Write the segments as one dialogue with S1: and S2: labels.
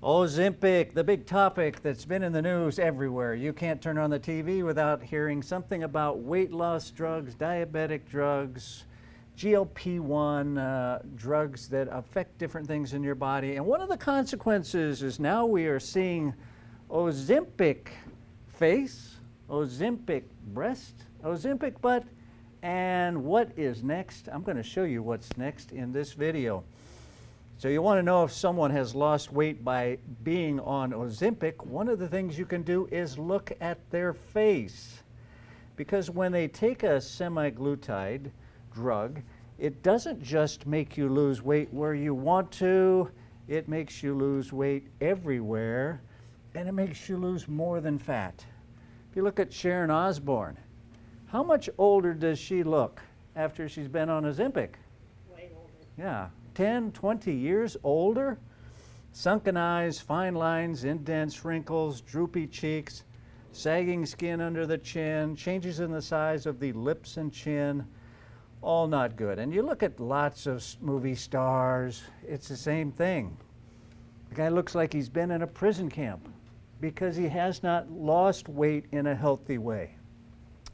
S1: Ozempic, the big topic that's been in the news everywhere. You can't turn on the TV without hearing something about weight loss drugs, diabetic drugs, GLP-1 drugs that affect different things in your body. And one of the consequences is now we are seeing Ozempic face, Ozempic breast, Ozempic butt, and what is next? I'm going to show you what's next in this video. So you want to know if someone has lost weight by being on Ozempic, one of the things you can do is look at their face. Because when they take a semaglutide drug, it doesn't just make you lose weight where you want to, it makes you lose weight everywhere, and it makes you lose more than fat. If you look at Sharon Osbourne, how much older does she look after she's been on Ozempic?
S2: Way older.
S1: Yeah. 10, 20 years older, sunken eyes, fine lines, indents, wrinkles, droopy cheeks, sagging skin under the chin, changes in the size of the lips and chin, all not good. And you look at lots of movie stars, it's the same thing. The guy looks like he's been in a prison camp because he has not lost weight in a healthy way.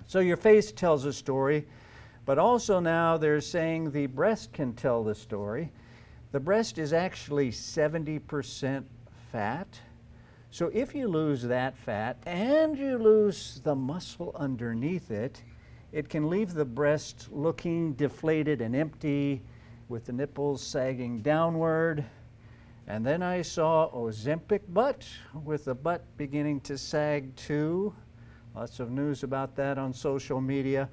S1: So your face tells a story. But also now they're saying the breast can tell the story. The breast is actually 70% fat. So if you lose that fat and you lose the muscle underneath it, it can leave the breast looking deflated and empty with the nipples sagging downward. And then I saw Ozempic butt with the butt beginning to sag too. Lots of news about that on social media.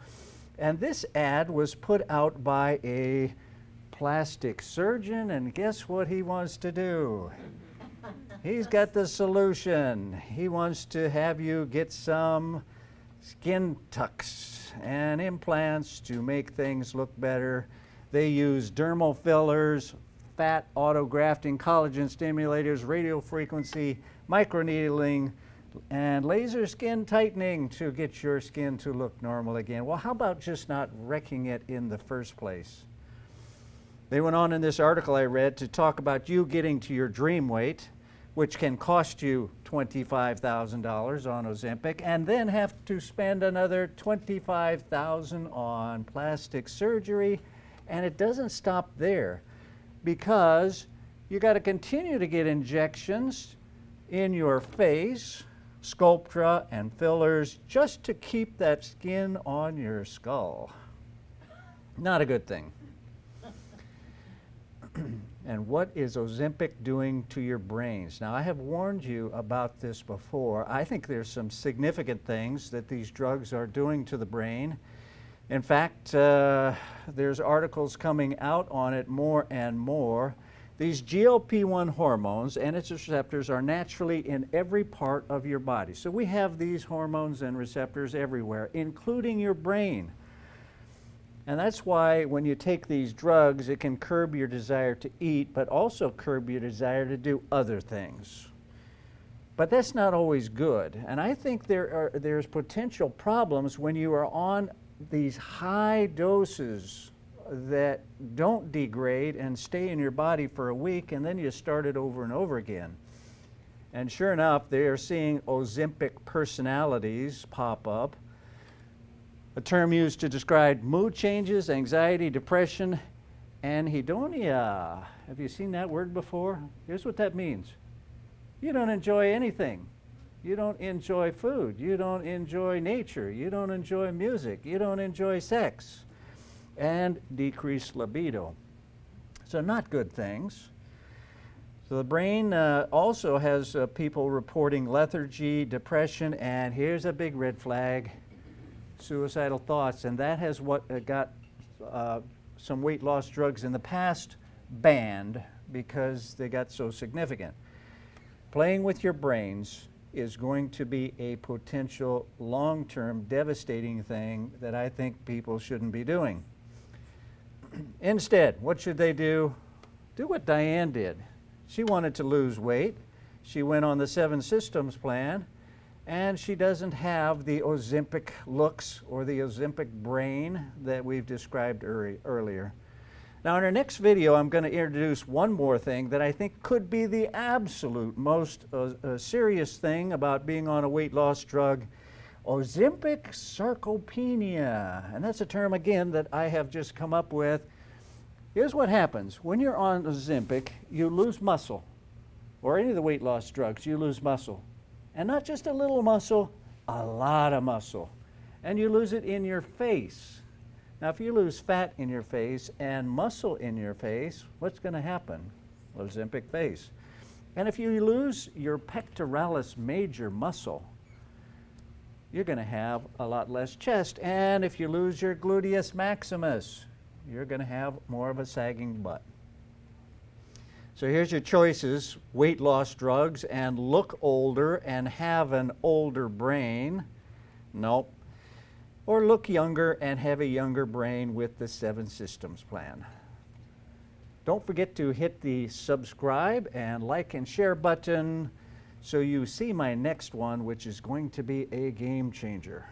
S1: And this ad was put out by a plastic surgeon, and guess what he wants to do? He's got the solution. He wants to have you get some skin tucks and implants to make things look better. They use dermal fillers, fat autografting, collagen stimulators, radiofrequency, microneedling, and laser skin tightening to get your skin to look normal again. Well, how about just not wrecking it in the first place? They went on in this article I read to talk about you getting to your dream weight, which can cost you $25,000 on Ozempic, and then have to spend another $25,000 on plastic surgery. And it doesn't stop there, because you got to continue to get injections in your face, Sculptra and fillers, just to keep that skin on your skull. Not a good thing. And what is Ozempic doing to your brains? Now, I have warned you about this before. I think there's some significant things that these drugs are doing to the brain. In fact, there's articles coming out on it more and more. These GLP-1 hormones and its receptors are naturally in every part of your body. So we have these hormones and receptors everywhere, including your brain. And that's why when you take these drugs, it can curb your desire to eat, but also curb your desire to do other things. But that's not always good. And I think there's potential problems when you are on these high doses that don't degrade and stay in your body for a week, and then you start it over and over again. And sure enough, they are seeing Ozempic personalities pop up, a term used to describe mood changes, anxiety, depression, anhedonia. Have you seen that word before? Here's what that means. You don't enjoy anything. You don't enjoy food. You don't enjoy nature. You don't enjoy music. You don't enjoy sex. And decreased libido. So not good things. So the brain also has people reporting lethargy, depression, and here's a big red flag, suicidal thoughts. And that has what got some weight loss drugs in the past banned because they got so significant. Playing with your brains is going to be a potential long-term devastating thing that I think people shouldn't be doing. Instead, what should they do? Do what Diane did. She wanted to lose weight. She went on the 7 Systems plan, and she doesn't have the Ozempic looks or the Ozempic brain that we've described earlier. Now in our next video, I'm going to introduce one more thing that I think could be the absolute most serious thing about being on a weight loss drug, Ozempic sarcopenia. And that's a term, again, that I have just come up with. Here's what happens. When you're on Ozempic, you lose muscle, or any of the weight loss drugs, you lose muscle. And not just a little muscle, a lot of muscle. And you lose it in your face. Now, if you lose fat in your face and muscle in your face, what's going to happen? Ozempic face. And if you lose your pectoralis major muscle, you're going to have a lot less chest. And if you lose your gluteus maximus, you're going to have more of a sagging butt. So here's your choices: weight loss drugs and look older and have an older brain. Nope. Or look younger and have a younger brain with the 7 Systems plan. Don't forget to hit the subscribe and like and share button so you see my next one, which is going to be a game changer.